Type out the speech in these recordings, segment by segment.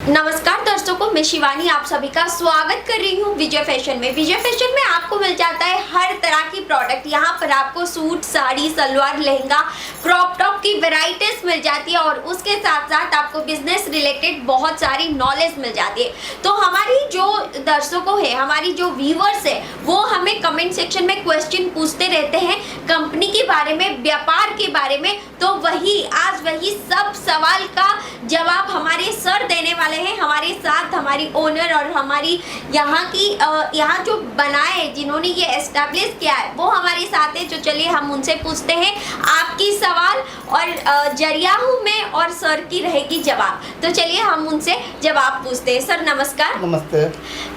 नमस्कार दर्शकों, मैं शिवानी आप सभी का स्वागत कर रही हूँ विजय फैशन में। विजय फैशन में आपको मिल जाता है हर तरह की प्रोडक्ट। यहाँ पर आपको suit, sari, salwar, lehenga, crop top की वैरायटीज मिल जाती है और उसके साथ साथ आपको बिजनेस रिलेटेड बहुत सारी नॉलेज मिल जाती है। तो हमारी जो दर्शकों है, हमारी जो व्यूअर्स है, वो हमें कमेंट सेक्शन में क्वेश्चन पूछते रहते हैं कंपनी के बारे में, व्यापार के बारे में। तो आज वही सब सवाल का जवाब हमारे सर देने वाले हैं। हमारे साथ हमारी ओनर और हमारी यहाँ जो बनाए, जिन्होंने ये एस्टैब्लिश किया है, वो हमारे साथ है। जो चलिए हम उनसे पूछते हैं आपकी सवाल और जरिया हूँ मैं और सर की रहेगी जवाब। तो चलिए हम उनसे जवाब पूछते हैं। सर नमस्कार। नमस्ते।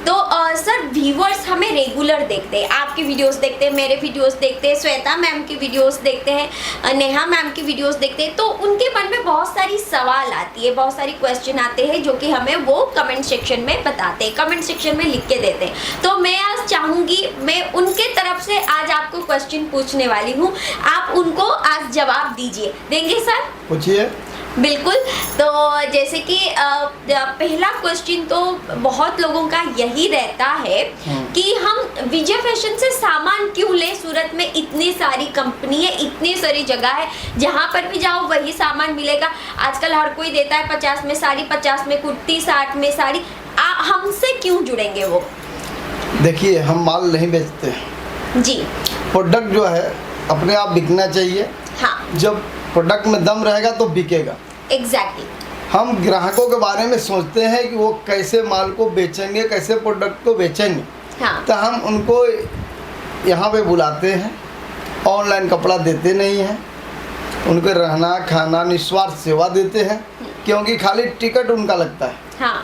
तो सर व्यूअर्स हमें रेगुलर देखते हैं, आपकी वीडियोस देखते हैं, मेरे वीडियोस देखते हैं, श्वेता मैम की वीडियोस देखते हैं, नेहा मैम की वीडियोस देखते हैं। तो उनके मन में बहुत सारी सवाल आती है, बहुत सारी क्वेश्चन आते हैं जो कि हमें वो कमेंट सेक्शन में बताते हैं, कमेंट सेक्शन में लिख के देते हैं। तो मैं आज चाहूंगी, मैं उनके तरफ से आज आपको क्वेश्चन पूछने वाली हूँ, आप उनको आज जवाब दीजिए। देंगे सर? पूछिए। बिल्कुल। तो जैसे कि पहला क्वेश्चन तो बहुत लोगों का यही रहता है कि हम विजय फैशन से सामान क्यों ले। सूरत में इतनी सारी कंपनी है, इतनी सारी जगह है, जहाँ पर भी जाओ वही सामान मिलेगा। आजकल हर कोई देता है 50 में साड़ी, 50 में कुर्ती, 60 में साड़ी। हमसे क्यों जुड़ेंगे वो? देखिए, हम माल नहीं बेचते जी। प्रोडक्ट जो है अपने आप बिकना चाहिए। हाँ, जब प्रोडक्ट में दम रहेगा तो बिकेगा। एग्जैक्टली। हम ग्राहकों के बारे में सोचते हैं कि वो कैसे माल को बेचेंगे, कैसे प्रोडक्ट को बेचेंगे। हाँ। तो हम उनको यहाँ पे बुलाते हैं, ऑनलाइन कपड़ा देते नहीं हैं, उनको रहना खाना निस्वार्थ सेवा देते हैं, क्योंकि खाली टिकट उनका लगता है। हाँ।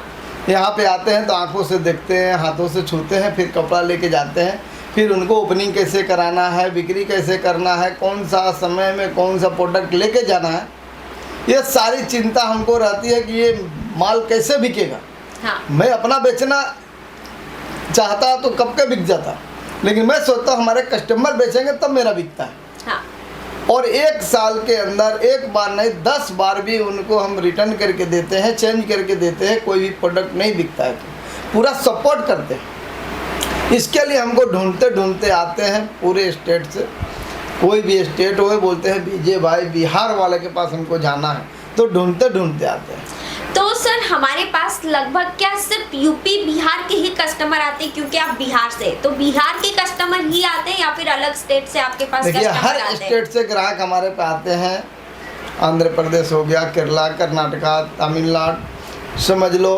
यहाँ पे आते हैं तो आंखों से देखते हैं, हाथों से छूते हैं, फिर कपड़ा लेके जाते हैं, फिर उनको ओपनिंग कैसे कराना है, बिक्री कैसे करना है, कौन सा समय में कौन सा प्रोडक्ट लेके जाना है, ये सारी चिंता हमको रहती है कि ये माल कैसे बिकेगा। हाँ। मैं अपना बेचना चाहता तो कब के बिक जाता, लेकिन मैं सोचता हूँ हमारे कस्टमर बेचेंगे तब मेरा बिकता है। हाँ। और एक साल के अंदर एक बार नहीं 10 बार भी उनको हम रिटर्न करके देते हैं, चेंज करके देते हैं। कोई भी प्रोडक्ट नहीं बिकता है तो पूरा सपोर्ट करते हैं। इसके लिए हमको ढूंढते ढूंढते आते हैं पूरे स्टेट से, कोई भी स्टेट हो, बोलते हैं विजय भाई बिहार वाले के पास हमको जाना है, तो ढूंढते ढूंढते आते हैं। तो सर हमारे पास लगभग क्या सिर्फ यूपी बिहार के ही कस्टमर आते हैं? क्योंकि आप बिहार से, तो बिहार के कस्टमर ही आते हैं या फिर अलग स्टेट से आपके पास देखिए, कस्टमर हर आते हैं? स्टेट से ग्राहक हमारे पे आते हैं। आंध्र प्रदेश हो गया, केरला, कर्नाटका, तमिलनाडु, समझ लो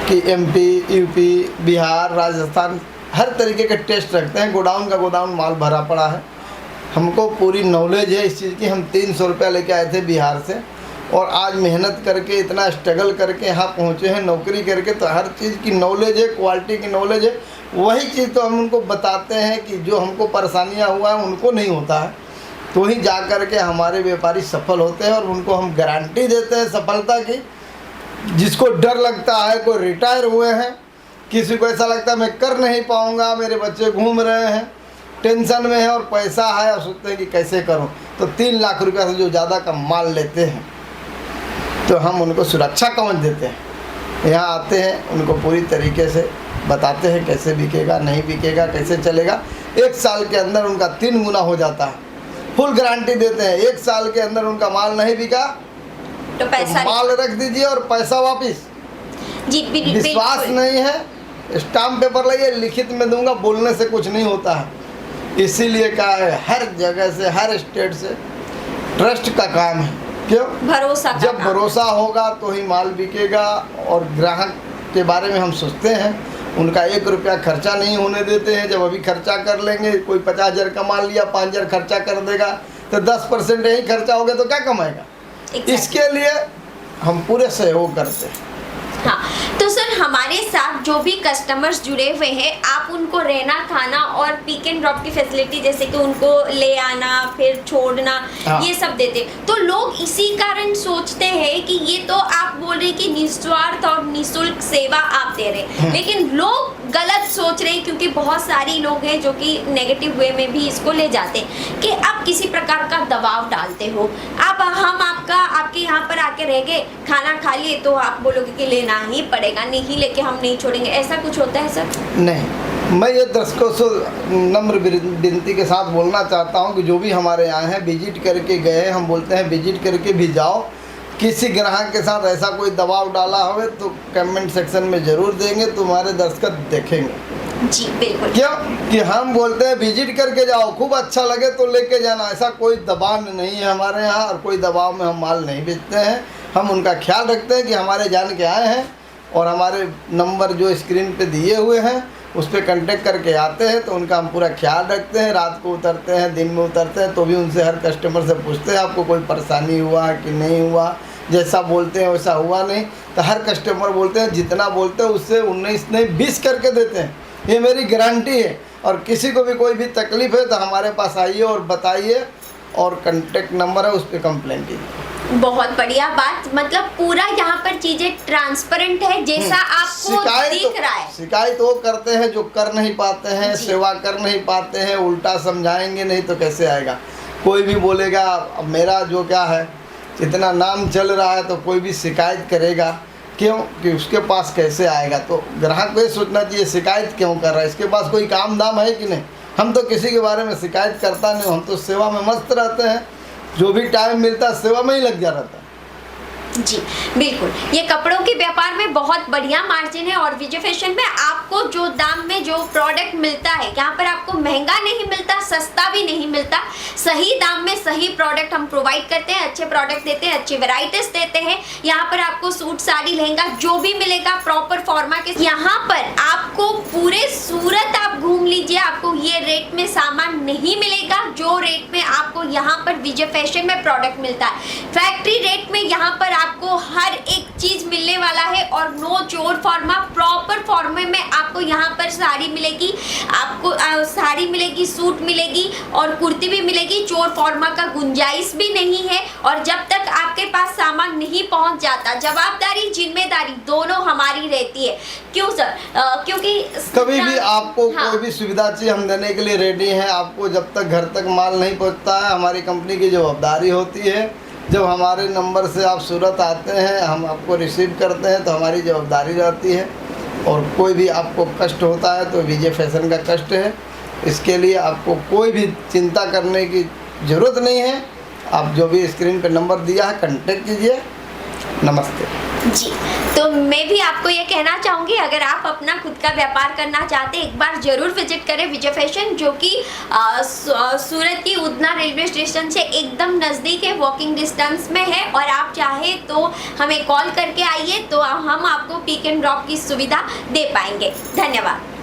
कि MP, यूपी, बिहार, राजस्थान, हर तरीके के टेस्ट रखते हैं। गोडाउन का गोडाउन माल भरा पड़ा है। हमको पूरी नॉलेज है इस चीज़ की। हम 300 रुपया लेके आए थे बिहार से और आज मेहनत करके, इतना स्ट्रगल करके यहाँ पहुँचे हैं, नौकरी करके। तो हर चीज़ की नॉलेज है, क्वालिटी की नॉलेज है। वही चीज़ तो हम उनको बताते हैं कि जो हमको परेशानियाँ हुआ है उनको नहीं होता है, तो ही जा कर के हमारे व्यापारी सफल होते हैं। और उनको हम गारंटी देते हैं सफलता की। जिसको डर लगता है, कोई रिटायर हुए हैं, किसी को ऐसा लगता है मैं कर नहीं पाऊँगा, मेरे बच्चे घूम रहे हैं, टेंशन में है और पैसा है और सोचते हैं कि कैसे करूं, तो 3 लाख रुपया से जो ज़्यादा का माल लेते हैं तो हम उनको सुरक्षा कवच देते हैं। यहाँ आते हैं, उनको पूरी तरीके से बताते हैं कैसे बिकेगा, नहीं बिकेगा, कैसे चलेगा। 1 साल के अंदर उनका 3 गुना हो जाता है। फुल गारंटी देते हैं। 1 साल के अंदर उनका माल नहीं बिका तो पैसा माल रख दीजिए और पैसा वापिस। जी। विश्वास नहीं है, स्टाम्प पेपर लाइए, लिखित में दूंगा, बोलने से कुछ नहीं होता है। इसीलिए क्या है, हर जगह से, हर स्टेट से ट्रस्ट का काम है। क्यों? भरोसा का जब काम। भरोसा होगा तो ही माल बिकेगा। और ग्राहक के बारे में हम सोचते हैं, उनका 1 रुपया खर्चा नहीं होने देते हैं। जब अभी खर्चा कर लेंगे, कोई 50,000 कमा लिया, 5,000 खर्चा कर देगा, तो 10% यही खर्चा हो गया तो क्या कमाएगा? इसके लिए हम पूरे सहयोग करते हैं। हाँ। तो सर हमारे साथ जो भी कस्टमर्स जुड़े हुए हैं, आप उनको रहना, खाना और पिक एंड ड्रॉप की फैसिलिटी, जैसे कि उनको ले आना फिर छोड़ना, हाँ। ये सब देते हैं। तो लोग इसी कारण सोचते हैं कि ये तो आप बोल रहे कि निस्वार्थ और निःशुल्क सेवा आप दे रहे हैं, लेकिन लोग गलत सोच रहे हैं, क्योंकि बहुत सारी लोग हैं जो कि नेगेटिव वे में भी इसको ले जाते हैं कि आप किसी प्रकार का दबाव डालते हो। आप हम आपके यहाँ पर आके रह गए, खाना खा लिए तो आप बोलोगे कि लेना ही पड़ेगा, नहीं लेके हम नहीं छोड़ेंगे, ऐसा कुछ होता है सर? नहीं, मैं ये दर्शकों से नम्र विनती के साथ बोलना चाहता हूँ कि जो भी हमारे यहाँ हैं, विजिट करके गए, हम बोलते हैं विजिट करके भी जाओ। किसी ग्राहक के साथ ऐसा कोई दबाव डाला हो तो कमेंट सेक्शन में ज़रूर देंगे, तुम्हारे दर्शक देखेंगे। जी बिल्कुल। क्यों कि हम बोलते हैं विजिट करके जाओ, खूब अच्छा लगे तो लेके जाना। ऐसा कोई दबाव नहीं है हमारे यहाँ, और कोई दबाव में हम माल नहीं बेचते हैं। हम उनका ख्याल रखते हैं कि हमारे जान के आए हैं, और हमारे नंबर जो स्क्रीन पे दिए हुए हैं उस पर कांटेक्ट करके आते हैं तो उनका हम पूरा ख्याल रखते हैं। रात को उतरते हैं, दिन में उतरते हैं, तो भी उनसे हर कस्टमर से पूछते हैं आपको कोई परेशानी हुआ कि नहीं हुआ। जैसा बोलते हैं वैसा हुआ नहीं, तो हर कस्टमर बोलते हैं जितना बोलते हैं उससे 19 नहीं 20 करके देते हैं। ये मेरी गारंटी है। और किसी को भी कोई भी तकलीफ़ है तो हमारे पास आइए और बताइए, और कांटेक्ट नंबर है उस पर कंप्लेंट कीजिए। बहुत बढ़िया बात, मतलब पूरा यहाँ पर चीजें ट्रांसपेरेंट है, जैसा आपको दिख रहा है। शिकायत वो करते हैं जो कर नहीं पाते हैं, सेवा कर नहीं पाते हैं, उल्टा समझाएंगे नहीं तो कैसे आएगा। कोई भी बोलेगा, अब मेरा जो क्या है इतना नाम चल रहा है, तो कोई भी शिकायत करेगा, क्यों कि उसके पास कैसे आएगा। तो ग्राहक को ये सोचना चाहिए शिकायत क्यों कर रहा है, इसके पास कोई काम दाम है कि नहीं। हम तो किसी के बारे में शिकायत करता नहीं, हम तो सेवा में मस्त रहते हैं। जो भी टाइम मिलता है सेवा में ही लग जा रहता है। जी बिल्कुल, ये कपड़ों के व्यापार में बहुत बढ़िया मार्जिन है, और विजय फैशन में आपको जो दाम में जो प्रोडक्ट मिलता है, यहाँ पर आपको महंगा नहीं मिलता, सस्ता भी नहीं मिलता, सही दाम में सही प्रोडक्ट हम प्रोवाइड करते हैं, अच्छे प्रोडक्ट देते हैं, अच्छी वेराइटीज देते हैं। यहाँ पर आपको सूट, साड़ी, लहंगा जो भी मिलेगा प्रॉपर फॉर्मा के। यहाँ पर आपको पूरे सूरत आप घूम लीजिए, आपको ये रेट में सामान नहीं मिलेगा जो रेट में आपको यहाँ पर विजय फैशन में प्रोडक्ट मिलता है। फैक्ट्री रेट में यहाँ पर आपको हर एक चीज मिलने वाला है, और नो चोर फॉर्मा, प्रॉपर फॉर्मे में आपको यहाँ पर साड़ी मिलेगी, आपको साड़ी मिलेगी, सूट मिलेगी और कुर्ती भी मिलेगी। चोर फॉर्मा का गुंजाइश भी नहीं है, और जब तक आपके पास सामान नहीं पहुंच जाता, जवाबदारी जिम्मेदारी दोनों हमारी रहती है। क्यों सर? क्योंकि कभी भी आपको कोई भी सुविधा चाहिए हम देने के लिए रेडी हैं। आपको जब तक घर तक माल नहीं पहुंचता है, हमारी कंपनी की जवाबदारी होती है। जब हमारे नंबर से आप सूरत आते हैं, हम आपको रिसीव करते हैं, तो हमारी जवाबदारी रहती है। और कोई भी आपको कष्ट होता है तो विजय फैशन का कष्ट है, इसके लिए आपको कोई भी चिंता करने की ज़रूरत नहीं है। आप जो भी स्क्रीन पे नंबर दिया है कांटेक्ट कीजिए। नमस्ते जी। तो मैं भी आपको ये कहना चाहूँगी, अगर आप अपना खुद का व्यापार करना चाहते हैं, एक बार जरूर विजिट करें विजय फैशन, जो कि सूरत की उधना रेलवे स्टेशन से एकदम नज़दीक है, वॉकिंग डिस्टेंस में है। और आप चाहे तो हमें कॉल करके आइए, तो हम आपको पिक एंड ड्रॉप की सुविधा दे पाएंगे। धन्यवाद।